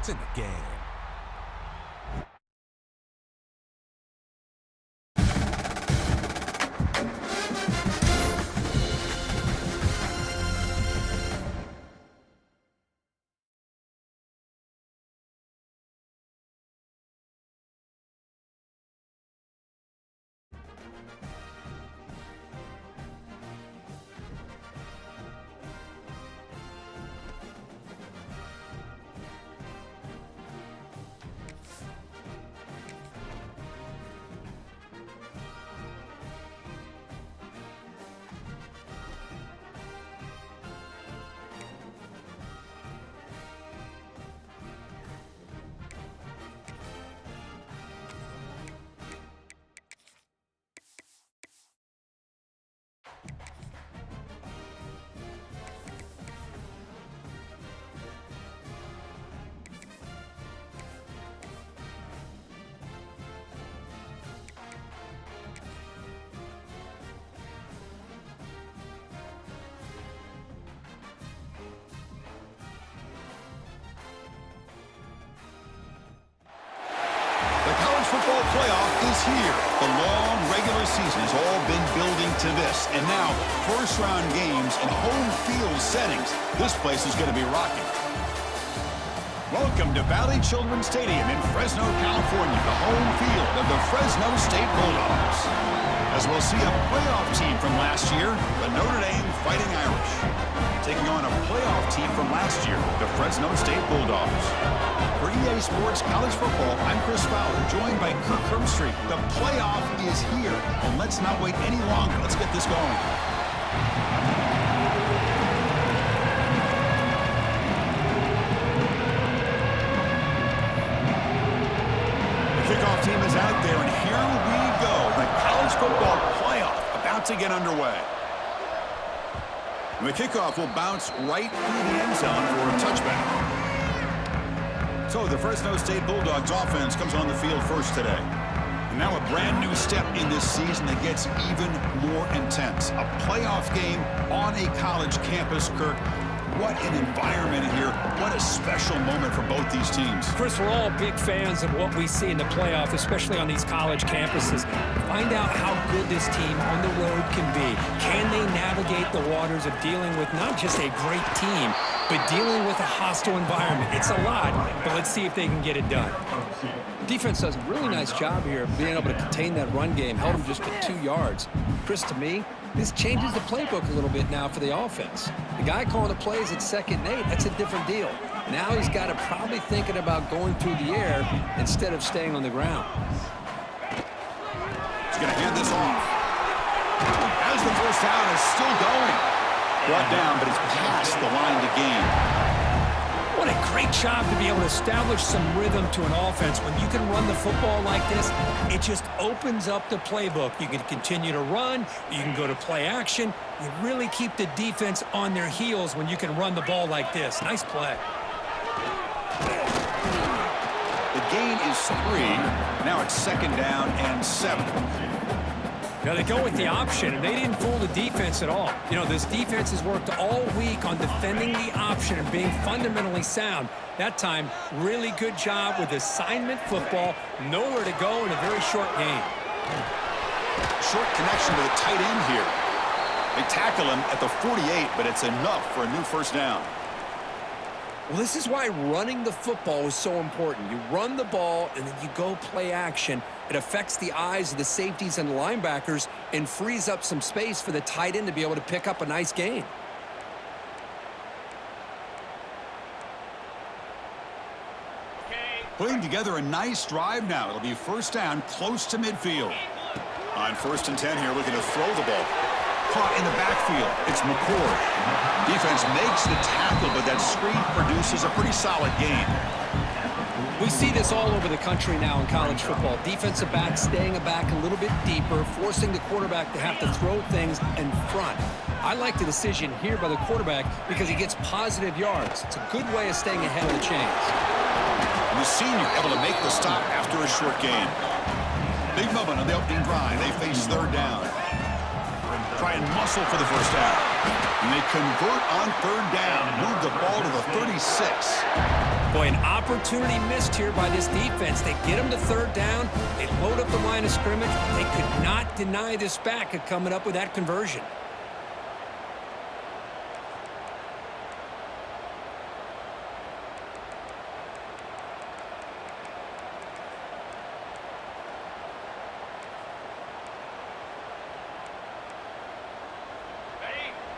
It's in the game. The college football playoff is here. The long regular season has all been building to this. And now, first-round games in home field settings. This place is going to be rocking. Welcome to Valley Children's Stadium in Fresno, California, the home field of the Fresno State Bulldogs. As we'll see a playoff team from last year, the Notre Dame Fighting Irish, taking on a playoff team from last year, the Fresno State Bulldogs. For EA Sports College Football, I'm Chris Fowler, joined by Kirk Herbstreit. The playoff is here, and let's not wait any longer. Let's get this going. The kickoff team is out there, and here we go. The college football playoff about to get underway. And the kickoff will bounce right through the end zone for a touchback. So the Fresno State Bulldogs offense comes on the field first today. And now a brand new step in this season that gets even more intense. A playoff game on a college campus, Kirk. What an environment here. What a special moment for both these teams. Chris, we're all big fans of what we see in the playoff, especially on these college campuses. Find out how good this team on the road can be. Can they navigate the waters of dealing with not just a great team, but dealing with a hostile environment? It's a lot, but let's see if they can get it done. Defense does a really nice job here of being able to contain that run game, held them just to 2 yards. Chris, to me, this changes the playbook a little bit now for the offense. The guy calling the plays at 2nd and 8, that's a different deal. Now he's got to probably thinking about going through the air instead of staying on the ground. He's going to hand this off. As the first down is still going. Brought down, but it's past the line to gain. What a great job to be able to establish some rhythm to an offense. When you can run the football like this, it just opens up the playbook. You can continue to run. You can go to play action. You really keep the defense on their heels when you can run the ball like this. Nice play. The gain is 3. Now it's 2nd down and 7. Now they go with the option, and they didn't fool the defense at all. You know, this defense has worked all week on defending the option and being fundamentally sound. That time, really good job with assignment football. Nowhere to go in a very short game. Short connection to the tight end here. They tackle him at the 48, but it's enough for a new first down. Well, this is why running the football is so important. You run the ball, and then you go play action. It affects the eyes of the safeties and the linebackers and frees up some space for the tight end to be able to pick up a nice gain. Putting together a nice drive now. It'll be first down close to midfield. On 1st and 10 here, looking to throw the ball. Caught in the backfield. It's McCord. Defense makes the tackle, but that screen produces a pretty solid gain. We see this all over the country now in college football. Defensive backs staying back a little bit deeper, forcing the quarterback to have to throw things in front. I like the decision here by the quarterback because he gets positive yards. It's a good way of staying ahead of the chains. And the senior able to make the stop after a short gain. Big moment on the opening drive. They face 3rd down. try and muscle for the first down. And they convert on third down, move the ball to the 36. Boy, an opportunity missed here by this defense. They get them to third down. They load up the line of scrimmage. They could not deny this back at coming up with that conversion.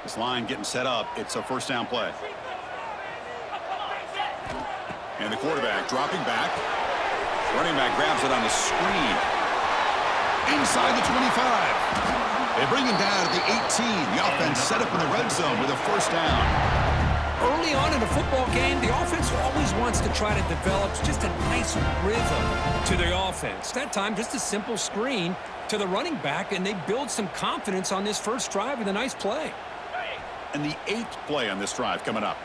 This line getting set up. It's a first down play. And the quarterback dropping back. Running back grabs it on the screen. Inside the 25. They bring him down at the 18. The offense set up in the red zone with a first down. Early on in a football game, the offense always wants to try to develop just a nice rhythm to the offense. That time, just a simple screen to the running back, and they build some confidence on this first drive with a nice play. And the 8th play on this drive coming up.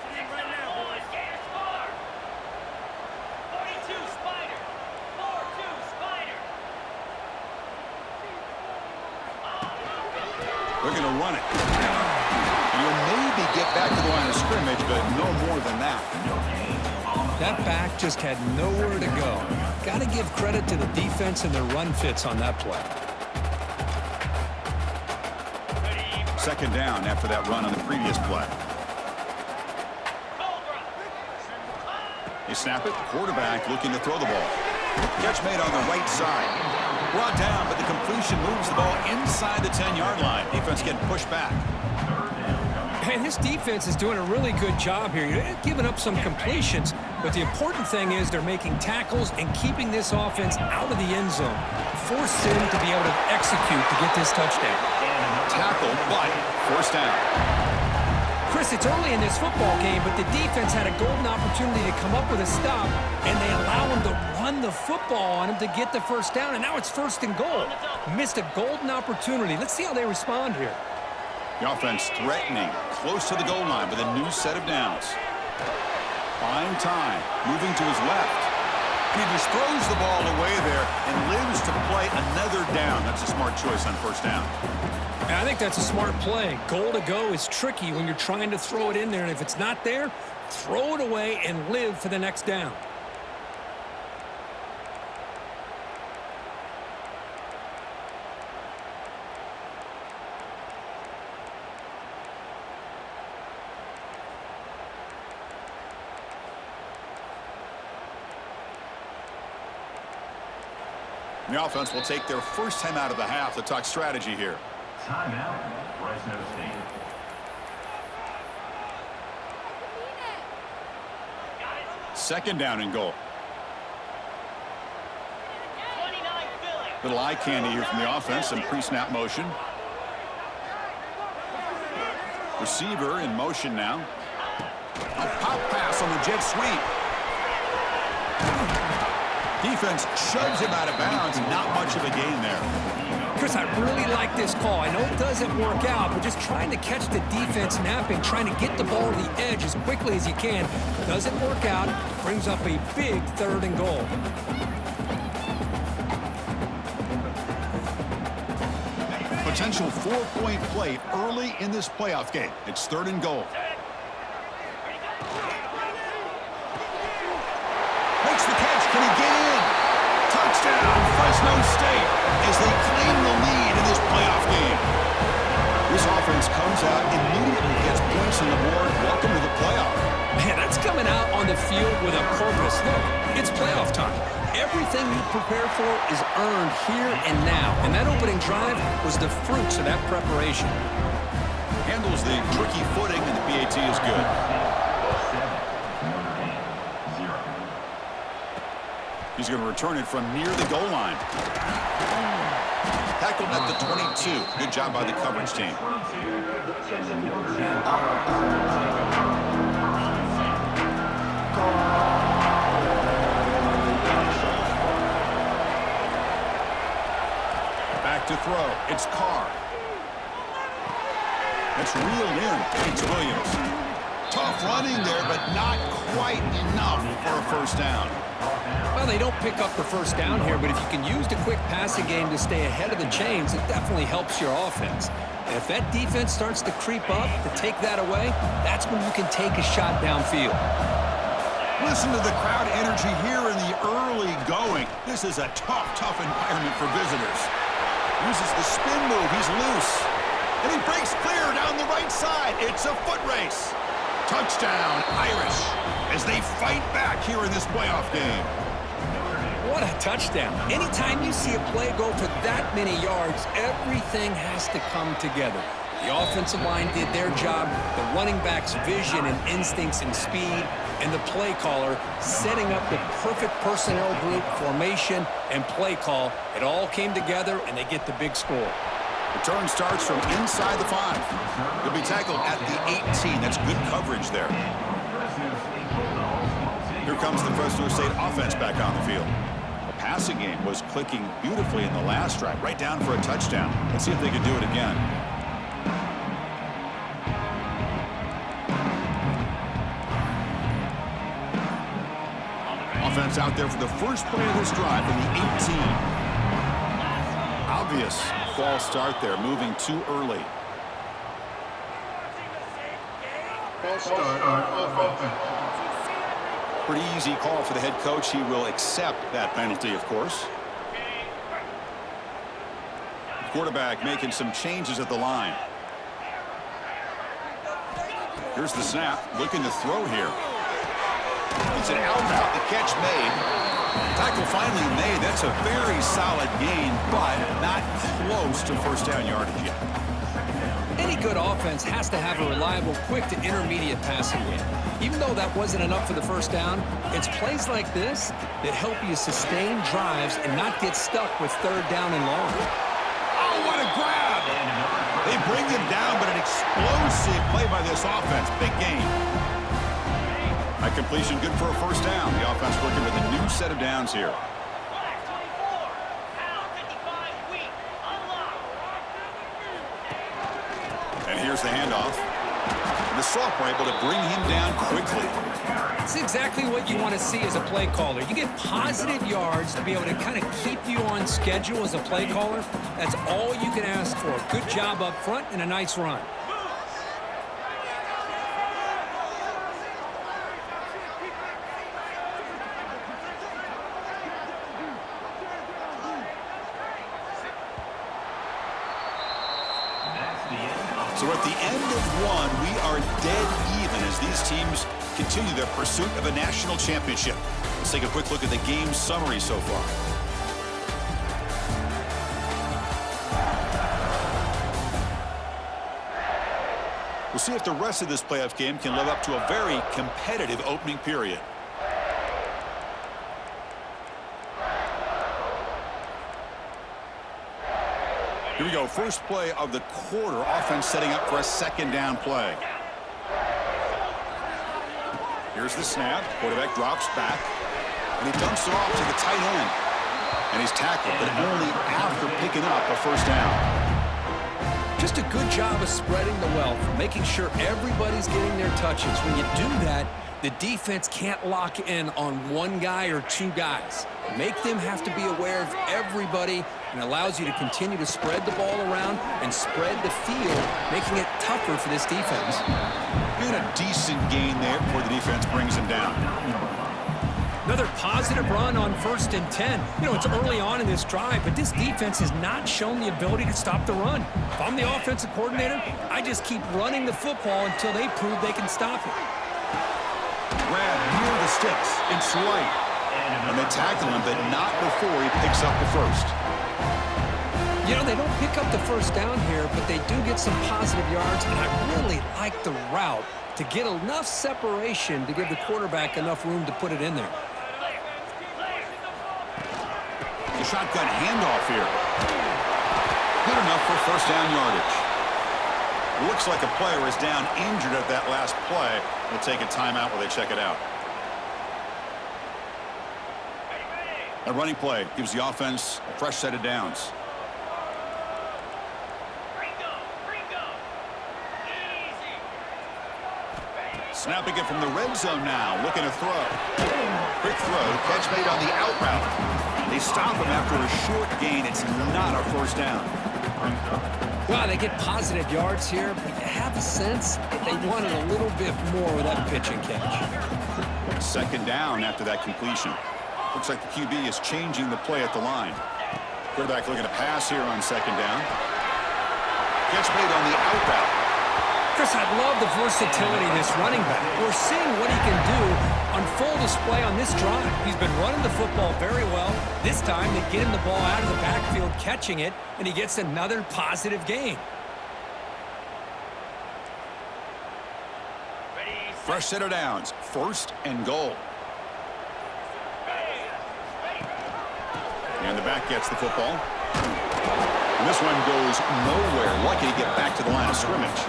They're going to run it. And you'll maybe get back to the line of scrimmage, but no more than that. That back just had nowhere to go. Got to give credit to the defense and their run fits on that play. Second down after that run on the previous play. They snap it. Quarterback looking to throw the ball. Catch made on the right side. Brought down, but the completion moves the ball inside the 10-yard line. Defense getting pushed back. And this defense is doing a really good job here. You're giving up some completions, but the important thing is they're making tackles and keeping this offense out of the end zone. Force them to be able to execute to get this touchdown. Tackle, but first down. Chris, it's early in this football game, but the defense had a golden opportunity to come up with a stop, and they allow them to run the football on him to get the first down, and now it's first and goal. Missed a golden opportunity. Let's see how they respond here. The offense threatening, close to the goal line with a new set of downs. Buying time, moving to his left. And he just throws the ball away there and lives to play another down. That's a smart choice on first down. And I think that's a smart play. Goal to go is tricky when you're trying to throw it in there, and if it's not there, throw it away and live for the next down. The offense will take their first time out of the half to talk strategy here. Timeout, Fresno State. Second down and goal. Little eye candy here from the offense and pre-snap motion. Receiver in motion now. A pop pass on the jet sweep. Defense shoves him out of bounds. Not much of a gain there. Chris, I really like this call. I know it doesn't work out, but just trying to catch the defense napping, trying to get the ball to the edge as quickly as you can. Doesn't work out. Brings up a big third and goal. Potential 4-point play early in this playoff game. It's third and goal. Makes the catch. Can he get in? Touchdown, Fresno State, as they claim the lead in this playoff game. This offense comes out, immediately gets points on the board. Welcome to the playoff. Man, that's coming out on the field with a purpose. Look, it's playoff time. Everything you prepare for is earned here and now. And that opening drive was the fruits of that preparation. Handles the tricky footing, and the PAT is good. He's going to return it from near the goal line. Tackled at the 22. Good job by the coverage team. Back to throw. It's Carr. That's reeled in. It's Williams. Tough running there, but not quite enough for a first down. Well, they don't pick up the first down here, but if you can use the quick passing game to stay ahead of the chains, it definitely helps your offense. And if that defense starts to creep up to take that away, that's when you can take a shot downfield. Listen to the crowd energy here in the early going. This is a tough environment for visitors. Uses the spin move. He's loose. And he breaks clear down the right side. It's a foot race. Touchdown, Irish, as they fight back here in this playoff game. What a touchdown. Anytime you see a play go for that many yards, everything has to come together. The offensive line did their job, the running back's vision and instincts and speed, and the play caller setting up the perfect personnel group, formation, and play call. It all came together, and they get the big score. Return starts from inside the 5. He'll be tackled at the 18. That's good coverage there. Here comes the Fresno State offense back on the field. The passing game was clicking beautifully in the last drive, right down for a touchdown. Let's see if they can do it again. Offense out there for the first play of this drive from the 18. Obvious false start there, moving too early. False start of offense. Pretty easy call for the head coach. He will accept that penalty, of course. The quarterback making some changes at the line. Here's the snap, looking to throw here. It's an out route, the catch made. Tackle finally made. That's a very solid gain, but not close to first down yardage yet. Any good offense has to have a reliable, quick to intermediate passing game. Even though that wasn't enough for the first down, it's plays like this that help you sustain drives and not get stuck with third down and long. Oh, what a grab! They bring him down, but an explosive play by this offense. Big gain. That completion good for a first down. The offense working with a new set of downs here. And here's the handoff. And the sophomore able to bring him down quickly. It's exactly what you want to see as a play caller. You get positive yards to be able to kind of keep you on schedule as a play caller. That's all you can ask for. Good job up front and a nice run. So at the end of one, we are dead even as these teams continue their pursuit of a national championship. Let's take a quick look at the game summary so far. We'll see if the rest of this playoff game can live up to a very competitive opening period. Here we go, first play of the quarter. Offense setting up for a second down play. Here's the snap. Quarterback drops back, and he dumps it off to the tight end. And he's tackled, but only after picking up a first down. Just a good job of spreading the wealth, making sure everybody's getting their touches. When you do that, the defense can't lock in on one guy or two guys. Make them have to be aware of everybody, and allows you to continue to spread the ball around and spread the field, making it tougher for this defense. And a decent gain there before the defense brings him down. Another positive run on 1st and 10. You know, it's early on in this drive, but this defense has not shown the ability to stop the run. If I'm the offensive coordinator, I just keep running the football until they prove they can stop it. Grab near the sticks. It's light. And they tackle him, but not before he picks up the first. You know, they don't pick up the first down here, but they do get some positive yards, and I really like the route to get enough separation to give the quarterback enough room to put it in there. The shotgun handoff here. Good enough for first down yardage. Looks like a player is down injured at that last play. We'll take a timeout while they check it out. A running play gives the offense a fresh set of downs. Snapping it from the red zone now, looking to throw. Quick throw, catch made on the out route. They stop him after a short gain. It's not a first down. Well, they get positive yards here, but you have a sense that they wanted a little bit more with that pitch and catch. Second down after that completion. Looks like the QB is changing the play at the line. Quarterback looking to pass here on second down. Catch made on the out route. Chris, I love the versatility of this running back. We're seeing what he can do on full display on this drive. He's been running the football very well. This time, they get him the ball out of the backfield, catching it, and he gets another positive gain. Fresh set of downs. First and goal. And the back gets the football. And this one goes nowhere. Lucky to get back to the line of scrimmage.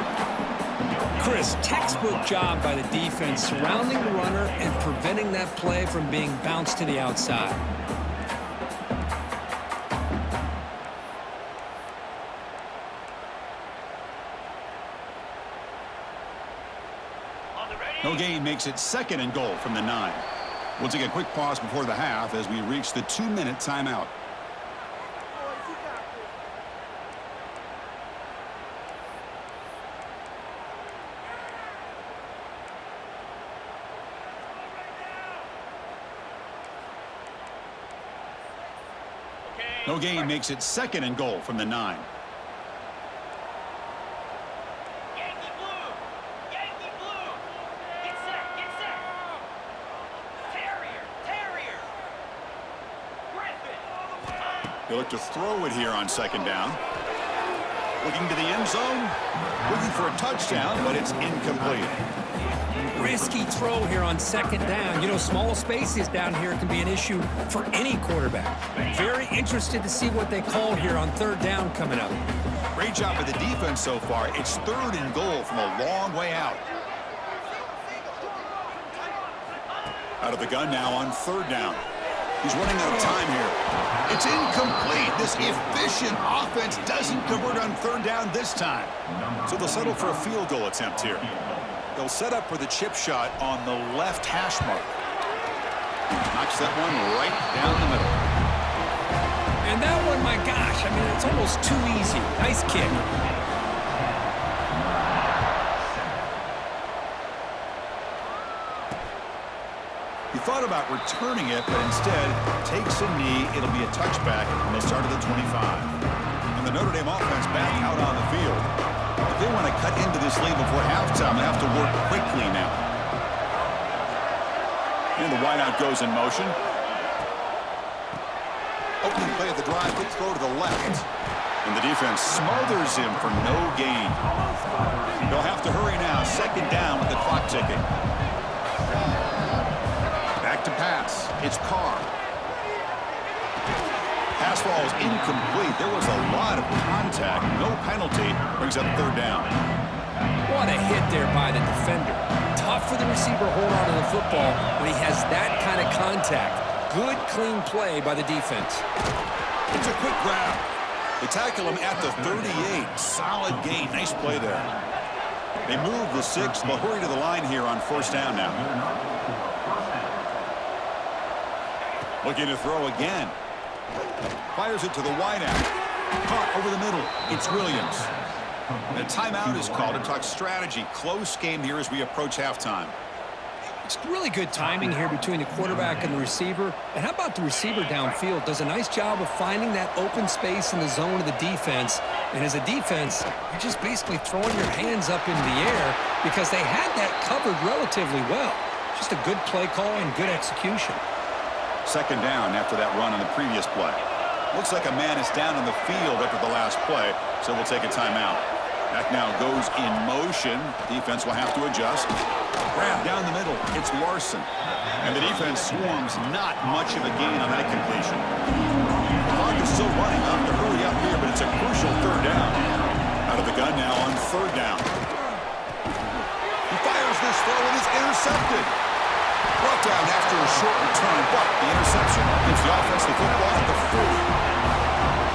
Chris, textbook job by the defense surrounding the runner and preventing that play from being bounced to the outside. No gain makes it second and goal from the 9. We'll take a quick pause before the half as we reach the 2-minute timeout. No gain makes it second and goal from the 9. Yankee blue! Yankee blue! Get set! Get set! Terrier! Terrier! Griffin! They look to throw it here on second down. Looking to the end zone. Looking for a touchdown, but it's incomplete. Risky throw here on second down. You know, small spaces down here can be an issue for any quarterback. Very interested to see what they call here on third down coming up. Great job by the defense so far. It's third and goal from a long way out. Out of the gun now on third down. He's running out of time here. It's incomplete. This efficient offense doesn't convert on third down this time. So they'll settle for a field goal attempt here. They'll set up for the chip shot on the left hash mark. Knocks that one right down the middle. And that one, my gosh, I mean, it's almost too easy. Nice kick. He thought about returning it, but instead takes a knee. It'll be a touchback, and they'll start at the 25. And the Notre Dame offense back out on the field. If they want to cut into this lead before halftime, they have to work quickly now. And the wideout goes in motion. Opening play of the drive, quick throw to the left. And the defense smothers him for no gain. They'll have to hurry now. Second down with the clock ticking. Back to pass. It's Carr. Pass ball is incomplete. There was a lot of contact. No penalty. Brings up third down. What a hit there by the defender. Tough for the receiver to hold on to the football when he has that kind of contact. Good, clean play by the defense. It's a quick grab. They tackle him at the 38. Solid gain. Nice play there. They move the 6. They'll hurry to the line here on first down now. Looking to throw again. Fires it to the wideout. Caught over the middle. It's Williams. And a timeout is called to talk strategy. Close game here as we approach halftime. It's really good timing here between the quarterback and the receiver. And how about the receiver downfield? Does a nice job of finding that open space in the zone of the defense. And as a defense, you're just basically throwing your hands up into the air because they had that covered relatively well. Just a good play call and good execution. Second down after that run on the previous play. Looks like a man is down on the field after the last play, so we'll take a timeout. Back now goes in motion. Defense will have to adjust. Grab down the middle. It's Larson. And the defense swarms. Not much of a gain on that completion. The clock is still running. I'll have to hurry up here, but it's a crucial third down. Out of the gun now on third down. He fires this throw and it's intercepted. Brought down after a short return, but the interception gives the offense the football at the 40.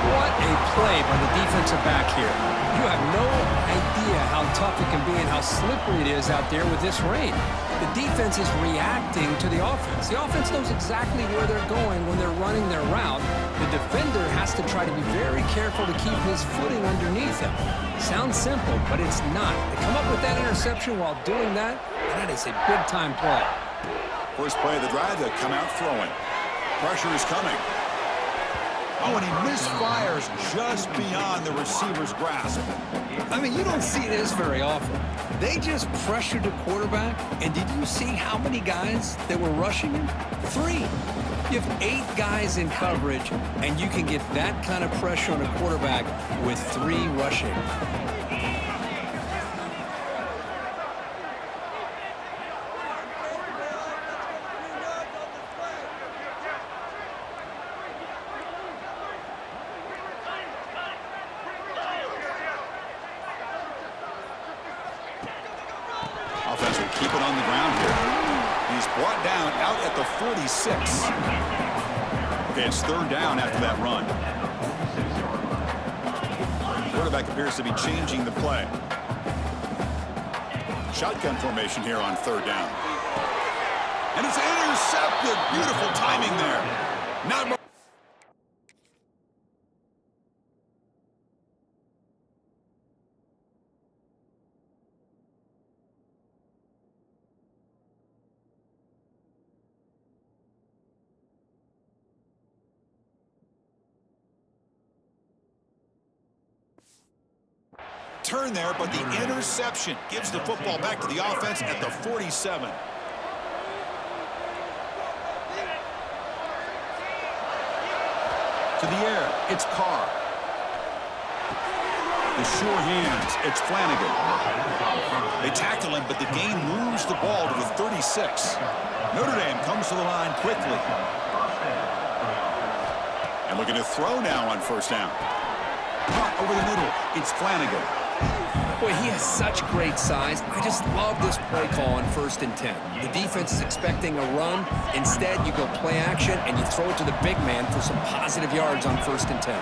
What a play by the defensive back here. You have no idea how tough it can be and how slippery it is out there with this rain. The defense is reacting to the offense. The offense knows exactly where they're going when they're running their route. The defender has to try to be very careful to keep his footing underneath him. Sounds simple, but it's not. To come up with that interception while doing that, that is a big-time play. First play of the drive, they'll come out throwing. Pressure is coming. Oh, and he misfires just beyond the receiver's grasp. I mean, you don't see this very often. They just pressured the quarterback, and did you see how many guys that were rushing him? 3. You have 8 guys in coverage, and you can get that kind of pressure on a quarterback with 3 rushing. Offense will keep it on the ground here. He's brought down out at the 46. Okay, it's 3rd down after that run. Quarterback appears to be changing the play. Shotgun formation here on 3rd down. And it's intercepted. Beautiful timing there. Not more. Turn there, but the interception gives the football back to the offense at the 47. To the air, it's Carr. The sure hands, it's Flanagan. They tackle him, but the game moves the ball to the 36. Notre Dame comes to the line quickly. And looking to throw now on 1st down. Caught over the middle, it's Flanagan. Boy, he has such great size. I just love this play call on 1st and 10. The defense is expecting a run. Instead, you go play action, and you throw it to the big man for some positive yards on 1st and 10.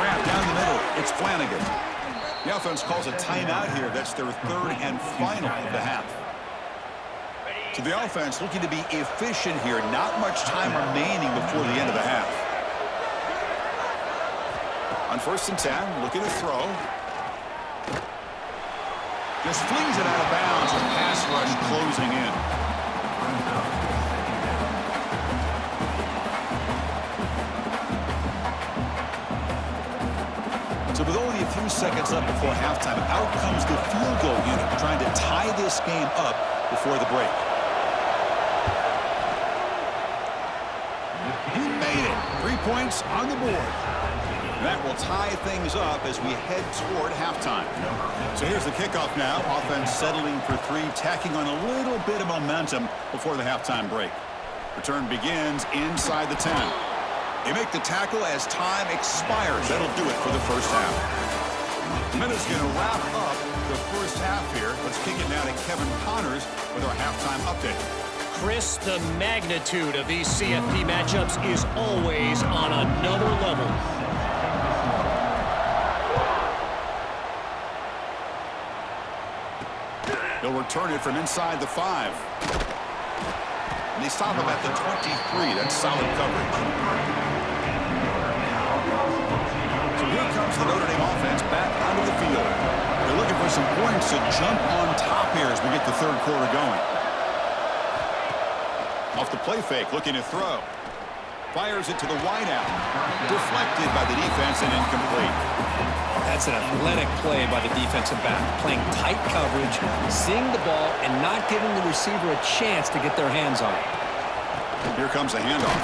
Grab down the middle. It's Flanagan. The offense calls a timeout here. That's their 3rd and final of the half. So the offense looking to be efficient here. Not much time remaining before the end of the half. On 1st and 10, looking to throw. Just flings it out of bounds with pass rush closing in. So with only a few seconds left before halftime, out comes the field goal unit trying to tie this game up before the break. He made it. 3 points on the board. That will tie things up as we head toward halftime. So here's the kickoff now. Offense settling for 3, tacking on a little bit of momentum before the halftime break. Return begins inside the 10. They make the tackle as time expires. That'll do it for the 1st half. Minute's going to wrap up the 1st half here. Let's kick it now to Kevin Connors with our halftime update. Chris, the magnitude of these CFP matchups is always on another level. They'll return it from inside the 5. And they stop him at the 23. That's solid coverage. So here comes the Notre Dame offense back onto the field. They're looking for some points to jump on top here as we get the 3rd quarter going. Off the play fake, looking to throw. Fires it to the wideout. Deflected by the defense and incomplete. That's an athletic play by the defensive back, playing tight coverage, seeing the ball, and not giving the receiver a chance to get their hands on it. Here comes a handoff.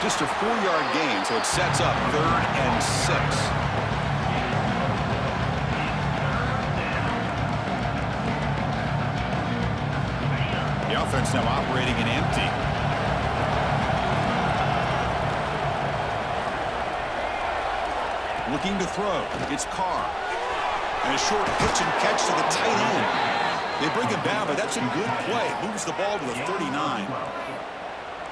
Just a 4-yard gain, so it sets up 3rd and 6. The offense now operating in empty. Looking to throw. It's Carr. And a short pitch and catch to the tight end. They bring him down, but that's a good play. Moves the ball to the 39.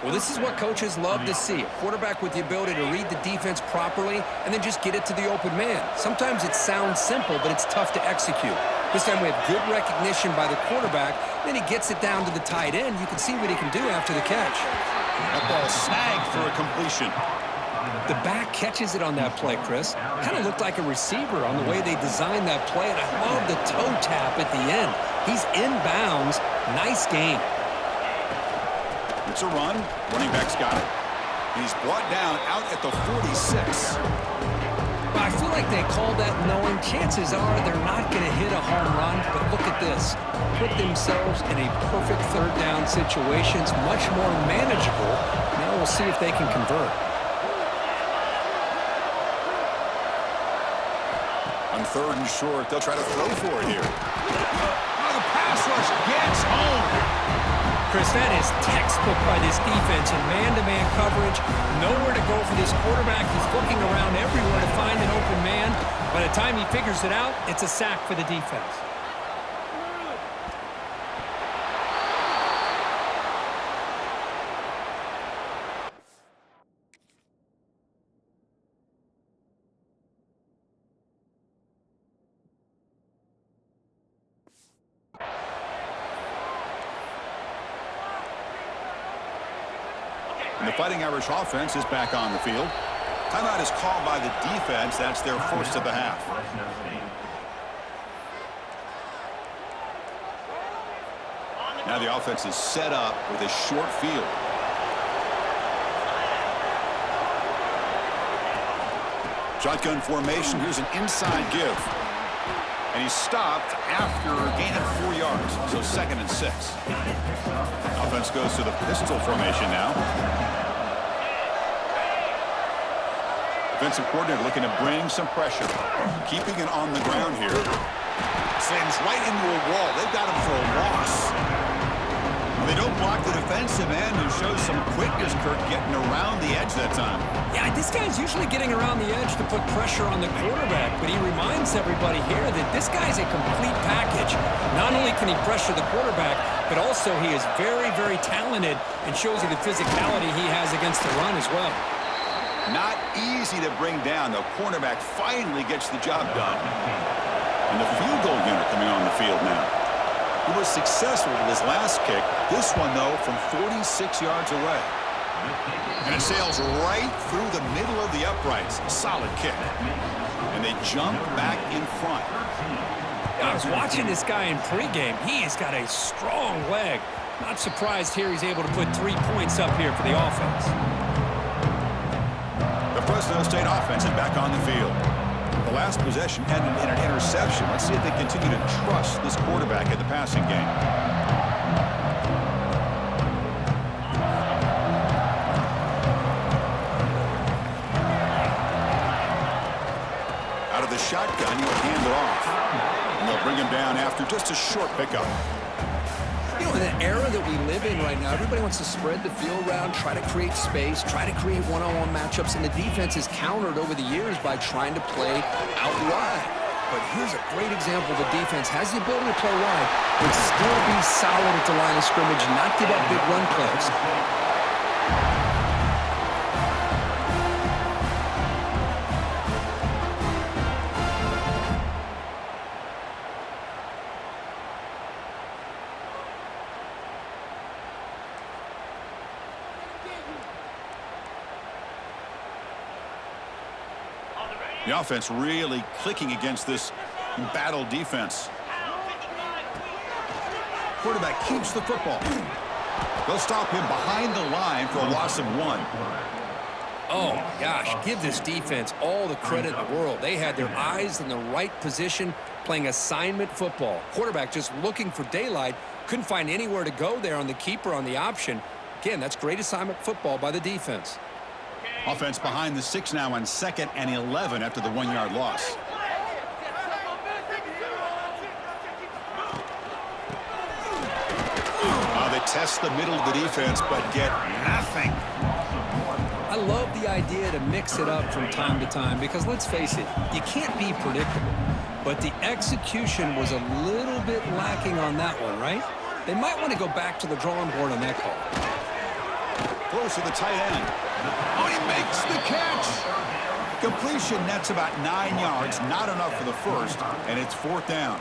Well, this is what coaches love to see. A quarterback with the ability to read the defense properly and then just get it to the open man. Sometimes it sounds simple, but it's tough to execute. This time we have good recognition by the quarterback. Then he gets it down to the tight end. You can see what he can do after the catch. That ball snagged for a completion. The back catches it on that play, Chris. Kind of looked like a receiver on the way they designed that play, and I love the toe tap at the end. He's inbounds. Nice game. It's a run. Running back's got it. He's brought down out at the 46. I feel like they called that knowing chances are they're not going to hit a home run, but look at this. Put themselves in a perfect third down situation. It's much more manageable. Now we'll see if they can convert. On third and short, they'll try to throw for it here. Oh, the pass rush gets home. Chris, that is textbook by this defense in man-to-man coverage. Nowhere to go for this quarterback. He's looking around everywhere to find an open man. By the time he figures it out, it's a sack for the defense. And the Fighting Irish offense is back on the field. Timeout is called by the defense. That's their first of the half. Fresno State. Now the offense is set up with a short field. Shotgun formation. Here's an inside give. And he's stopped after a gain of 4 yards. So 2nd and 6. Offense goes to the pistol formation now. Defensive coordinator looking to bring some pressure. Keeping it on the ground here. Slams right into a wall. They've got him for a loss. They don't block the defensive end, who shows some quickness, Kirk, getting around the edge that time. Yeah, this guy's usually getting around the edge to put pressure on the quarterback, but he reminds everybody here that this guy's a complete package. Not only can he pressure the quarterback, but also he is very, very talented and shows you the physicality he has against the run as well. Not easy to bring down. The cornerback finally gets the job done. And the field goal unit coming on the field now. He was successful with his last kick. This one, though, from 46 yards away. And it sails right through the middle of the uprights. Solid kick. And they jump back in front. I was watching this guy in pregame. He has got a strong leg. Not surprised here he's able to put 3 points up here for the offense. The Fresno State offense is back on the field. The last possession ended in an interception. Let's see if they continue to trust this quarterback in the passing game. Out of the shotgun, he'll hand it off. And they'll bring him down after just a short pickup. You know, in the era that we live in right now, everybody wants to spread the field around, try to create space, try to create one-on-one matchups, and the defense is countered over the years by trying to play out wide. But here's a great example. The defense has the ability to play wide, but still be solid at the line of scrimmage, not give up big run plays. The offense really clicking against this battle defense. Quarterback keeps the football. They'll stop him behind the line for a loss of 1. Oh, my gosh, give this defense all the credit in the world. They had their eyes in the right position, playing assignment football. Quarterback just looking for daylight, couldn't find anywhere to go there on the keeper on the option. Again, that's great assignment football by the defense. Offense behind the 6 now on 2nd and 11 after the 1-yard loss. They test the middle of the defense, but get nothing. I love the idea to mix it up from time to time because, let's face it, you can't be predictable. But the execution was a little bit lacking on that one, right? They might want to go back to the drawing board on that call. Throws to the tight end. Oh, he makes the catch. Completion nets about 9 yards, not enough for the first, and it's 4th down.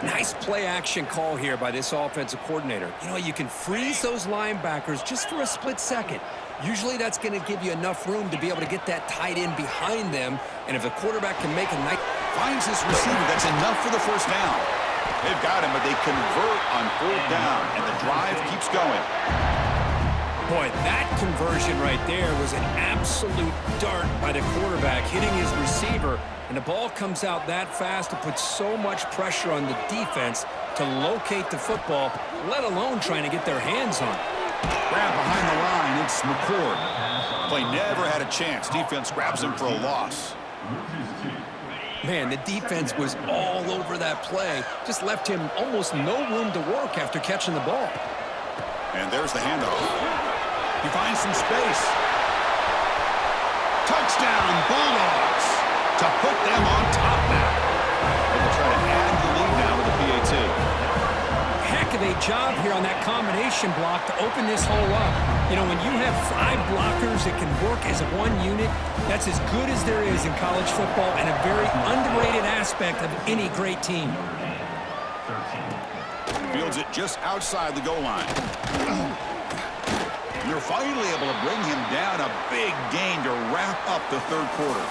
Nice play action call here by this offensive coordinator. You know, you can freeze those linebackers just for a split second. Usually that's going to give you enough room to be able to get that tight end behind them. And if the quarterback can make a nice... Finds his receiver. That's enough for the first down. They've got him, but they convert on 4th down, and the drive keeps going. Boy, that conversion right there was an absolute dart by the quarterback, hitting his receiver. And the ball comes out that fast to put so much pressure on the defense to locate the football, let alone trying to get their hands on it. Grab behind the line, it's McCord. Play never had a chance. Defense grabs him for a loss. Man, the defense was all over that play. Just left him almost no room to work after catching the ball. And there's the handoff. He finds some space. Touchdown, Bulldogs! To put them on top now. And they'll try to add the lead now with the PAT. Heck of a job here on that combination block to open this hole up. You know, when you have 5 blockers that can work as one unit, that's as good as there is in college football and a very underrated aspect of any great team. Fields it just outside the goal line. They're finally able to bring him down. A big gain to wrap up the 3rd quarter.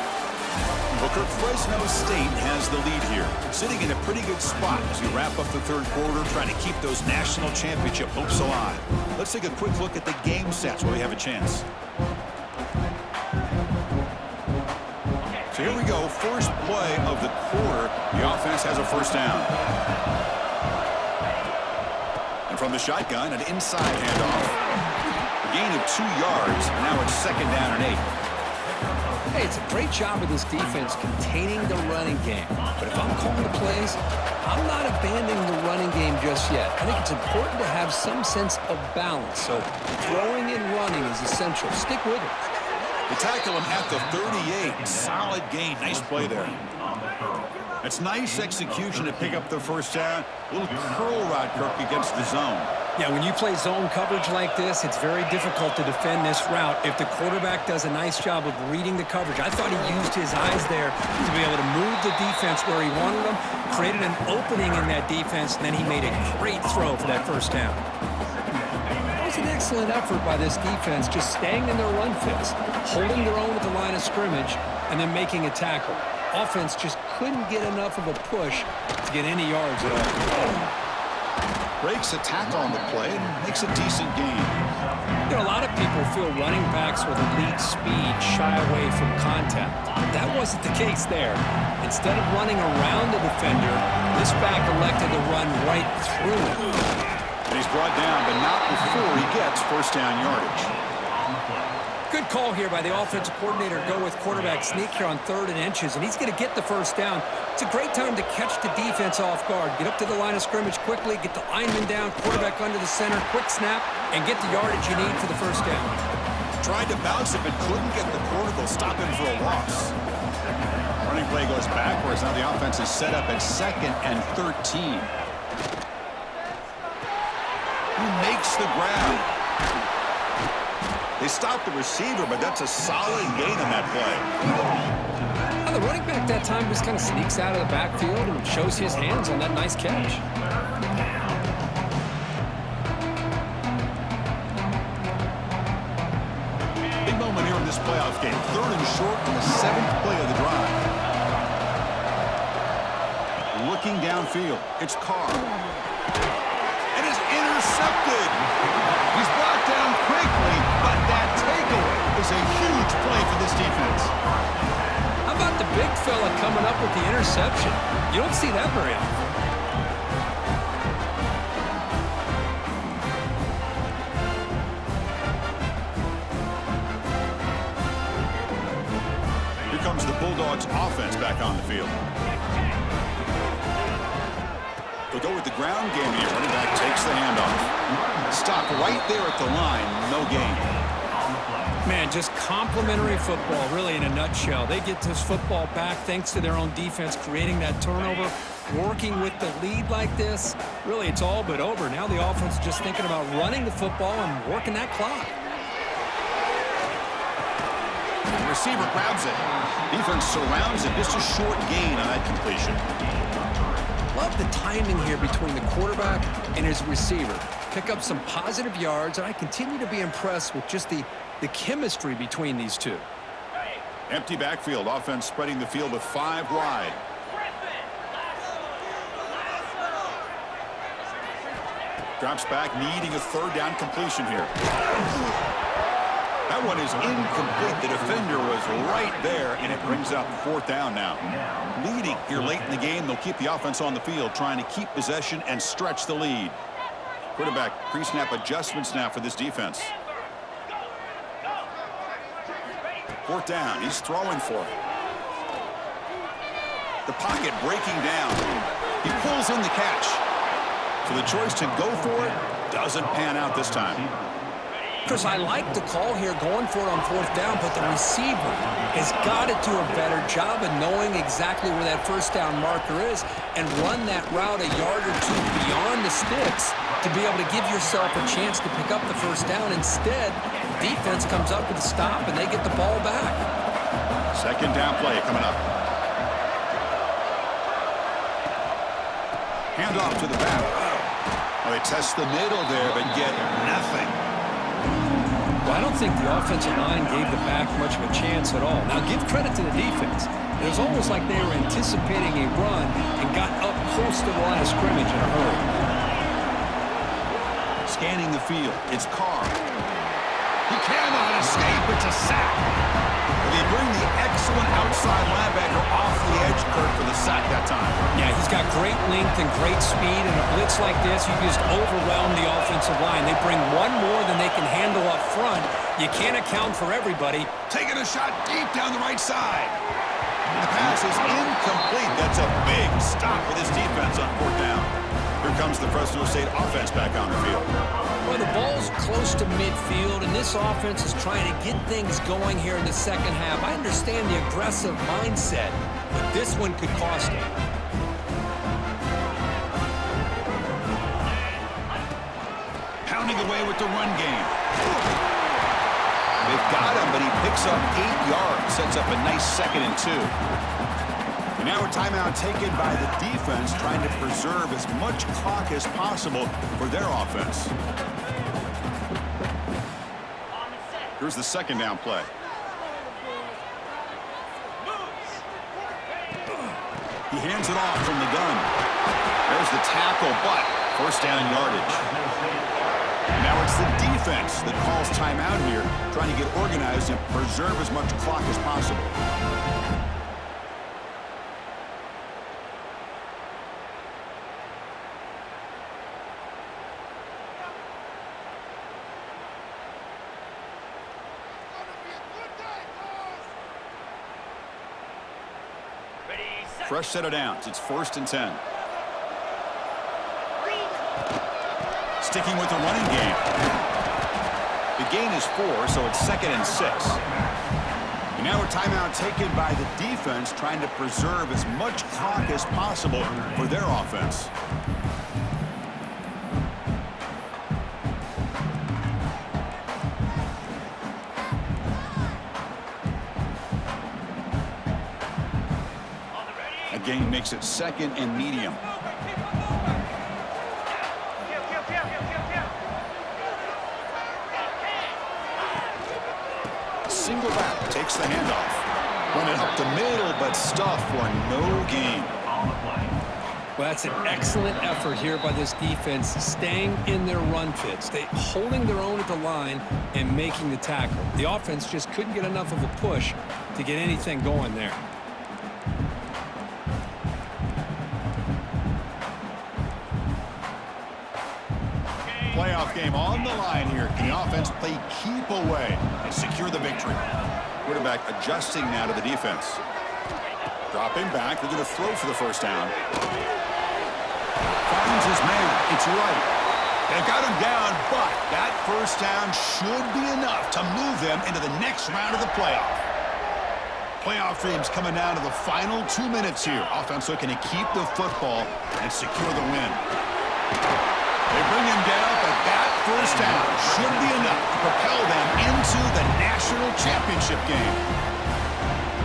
Booker, Fresno State has the lead here, sitting in a pretty good spot as we wrap up the 3rd quarter, trying to keep those national championship hopes alive. Let's take a quick look at the game sets where we have a chance. So here we go, first play of the quarter. The offense has a first down. And from the shotgun, an inside handoff. A gain of 2 yards. Now it's 2nd down and 8. Hey, it's a great job of this defense containing the running game. But if I'm calling the plays, I'm not abandoning the running game just yet. I think it's important to have some sense of balance. So throwing and running is essential. Stick with it. They tackle him at the 38. Solid gain. Nice play there. It's nice execution to pick up the first down. A little curl rod, Kirk, against the zone. Yeah, when you play zone coverage like this, it's very difficult to defend this route if the quarterback does a nice job of reading the coverage. I thought he used his eyes there to be able to move the defense where he wanted them, created an opening in that defense, and then he made a great throw for that first down. That was an excellent effort by this defense, just staying in their run fits, holding their own at the line of scrimmage, and then making a tackle. Offense just couldn't get enough of a push to get any yards at all. Breaks a tackle on the play and makes a decent gain. You know, a lot of people feel running backs with elite speed shy away from contact. But that wasn't the case there. Instead of running around the defender, this back elected to run right through him. And he's brought down, but not before he gets first down yardage. Good call here by the offensive coordinator. Go with quarterback sneak here on 3rd and inches, and he's going to get the first down. It's a great time to catch the defense off guard. Get up to the line of scrimmage quickly, get the lineman down, quarterback under the center, quick snap, and get the yardage you need for the first down. Tried to bounce it, but couldn't get the corner. They'll stop him for a loss. Running play goes backwards. Now the offense is set up at 2nd and 13. Who makes the grab? They stopped the receiver, but that's a solid gain on that play. Well, the running back that time just kind of sneaks out of the backfield and shows his hands on that nice catch. Big moment here in this playoff game. 3rd and short on the 7th play of the drive. Looking downfield. It's Carr. And it's intercepted. He's brought down quickly, but that takeaway is a huge play for this defense. How about the big fella coming up with the interception? You don't see that very often. Here comes the Bulldogs offense back on the field. They'll go with the ground game here. Running back takes the handoff. Stop right there at the line. No gain. Man, just complimentary football, really, in a nutshell. They get this football back thanks to their own defense, creating that turnover. working with the lead like this, really it's all but over. Now the offense is just thinking about running the football and working that clock. The receiver grabs it. Defense surrounds it. Just a short gain on that completion. Love the timing here between the quarterback and his receiver. Pick up some positive yards, and I continue to be impressed with just the chemistry between these two. Empty backfield. Offense spreading the field with 5 wide. Drops back, needing a 3rd down completion here. That one is incomplete. The defender was right there, and it brings up 4th down now. Leading here late in the game, they'll keep the offense on the field, trying to keep possession and stretch the lead. Quarterback pre-snap adjustments now for this defense. 4th down. He's throwing for it. The pocket breaking down. He pulls in the catch. So the choice to go for it doesn't pan out this time. Chris, I like the call here going for it on 4th down, but the receiver has got to do a better job of knowing exactly where that 1st down marker is and run that route a yard or 2 beyond the sticks to be able to give yourself a chance to pick up the 1st down. Instead, the defense comes up with a stop and they get the ball back. 2nd down play coming up. Hand off to the back. Well, they test the middle there, but get nothing. Well, I don't think the offensive line gave the back much of a chance at all. Now, give credit to the defense. It was almost like they were anticipating a run and got up close to the line of scrimmage in a hurry. Scanning the field, it's Carr. He cannot escape. It's a sack. They bring the excellent outside linebacker off the edge, Kurt, for the sack that time. Yeah, he's got great length and great speed, and a blitz like this, you just overwhelm the offensive line. They bring one more than they can handle up front. You can't account for everybody. Taking a shot deep down the right side. The pass is incomplete. That's a big stop for this defense on 4th down. Here comes the Fresno State offense back on the field. Well, the ball's close to midfield, and this offense is trying to get things going here in the 2nd half. I understand the aggressive mindset, but this one could cost them. Pounding away with the run game. They've got him, but he picks up 8 yards, sets up a nice 2nd and 2. And now a timeout taken by the defense, trying to preserve as much clock as possible for their offense. Here's the 2nd down play. He hands it off from the gun. There's the tackle, but 1st down yardage. Now it's the defense that calls timeout here, trying to get organized and preserve as much clock as possible. Fresh set of downs. It's 1st and 10. Sticking with the running game. The gain is 4, so it's 2nd and 6. And now a timeout taken by the defense, trying to preserve as much clock as possible for their offense. Gain makes it 2nd and medium. Single back takes the handoff. Run it up the middle, but stuff for no gain. Well, that's an excellent effort here by this defense, staying in their run fits. They holding their own at the line and making the tackle. The offense just couldn't get enough of a push to get anything going there. Playoff game on the line here. Can the offense play keep away and secure the victory? Quarterback adjusting now to the defense. Dropping back. They're going to throw for the 1st down. Finds his man. It's right. They've got him down, but that 1st down should be enough to move them into the next round of the playoff. Playoff dreams coming down to the final 2 minutes here. Offense looking to keep the football and secure the win. They bring him down, but that first down should be enough to propel them into the national championship game.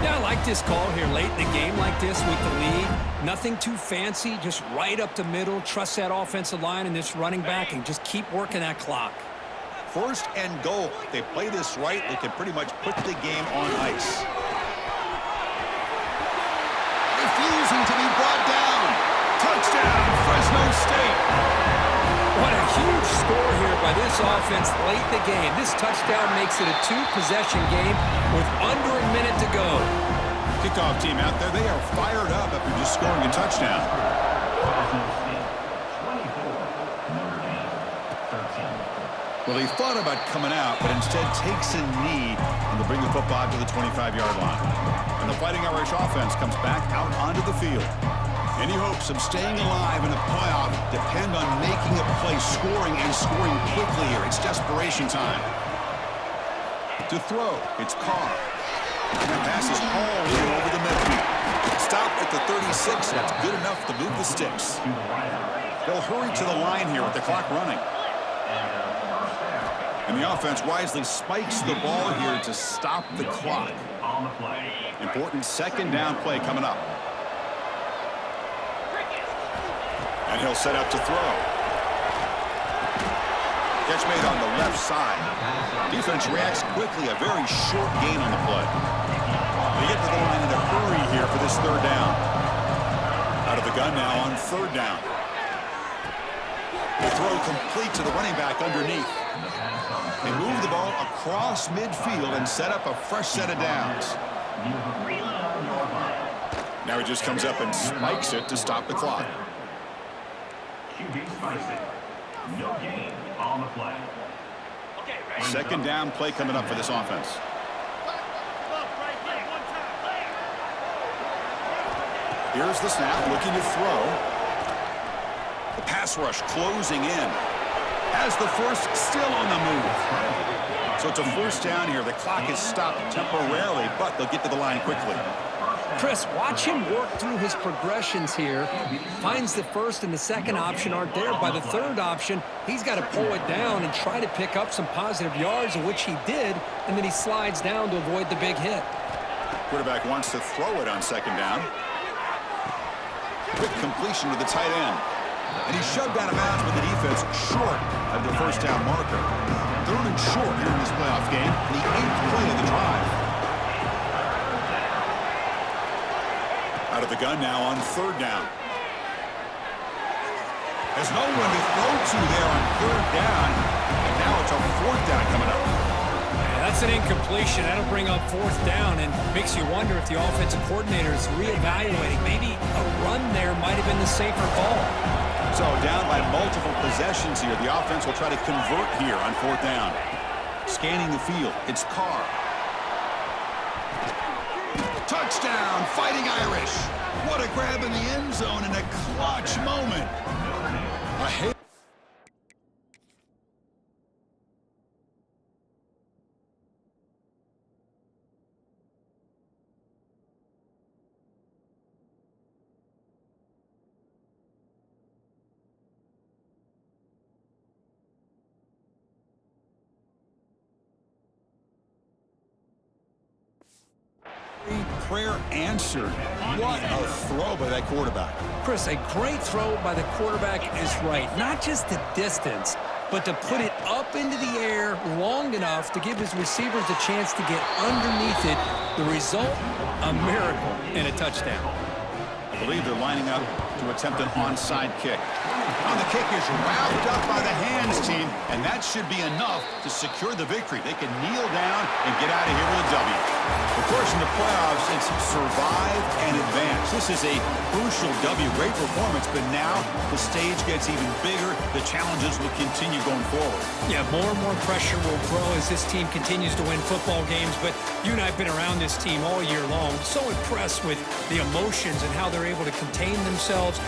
Yeah, I like this call here late in the game like this with the lead. Nothing too fancy, just right up the middle. Trust that offensive line and this running back and just keep working that clock. First and goal. If they play this right, they can pretty much put the game on ice. Refusing to be brought down. Touchdown, Fresno State. What a huge score here by this offense late in the game. This touchdown makes it a two-possession game with under a minute to go. Kickoff team out there, they are fired up after just scoring a touchdown. Fresno State 24, Notre Dame 13. Well, he thought about coming out, but instead takes a knee and will bring the football to the 25-yard line. And the Fighting Irish offense comes back out onto the field. Any hopes of staying alive in the playoff depend on making a play, scoring and scoring quickly here. It's desperation time. To throw, it's Carr. And the pass is hauled in over the middle. Stop at the 36, and that's good enough to move the sticks. They'll hurry to the line here with the clock running. And the offense wisely spikes the ball here to stop the clock. On the play. Important second down play coming up. And he'll set up to throw. Catch made on the left side. Defense reacts quickly. A very short gain on the play. They get to the line in a hurry here for this third down. Out of the gun now on third down. The throw complete to the running back underneath. They move the ball across midfield and set up a fresh set of downs. Now he just comes up and spikes it to stop the clock. QB spikes it. No gain on the play. Second down play coming up for this offense. Here's the snap, looking to throw. The pass rush closing in. Has the first, still on the move. So it's a first down here. The clock is stopped temporarily, but they'll get to the line quickly. Chris, watch him work through his progressions here. Finds the first and the second option aren't there. By the third option, he's got to pull it down and try to pick up some positive yards, of which he did, and then he slides down to avoid the big hit. Quarterback wants to throw it on second down. Quick completion to the tight end. And he shoved out of bounds with the defense short of the first down marker. Third and short here in this playoff game, the 8th play of the drive. Out of the gun now on third down. There's no one to throw to there on third down. And now it's a fourth down coming up. Yeah, that's an incompletion. That'll bring up fourth down and makes you wonder if the offensive coordinator is reevaluating. Maybe a run there might have been the safer call. So down by multiple possessions here. The offense will try to convert here on fourth down. Scanning the field. It's Carr. Touchdown, Fighting Irish. What a grab in the end zone in a clutch moment. A hit. Prayer answered. What a throw by that quarterback. Chris, a great throw by the quarterback is right. Not just the distance, but to put it up into the air long enough to give his receivers a chance to get underneath it. The result, a miracle and a touchdown. I believe they're lining up to attempt an onside kick. Now the kick is wrapped up by the hands team, and that should be enough to secure the victory. They can kneel down and get out of here with a W. Of course, in the playoffs, it's survive and advance. This is a crucial W. Great performance, but now the stage gets even bigger. The challenges will continue going forward. Yeah, more and more pressure will grow as this team continues to win football games, but you and I have been around this team all year long. So impressed with the emotions and how they're able to contain themselves.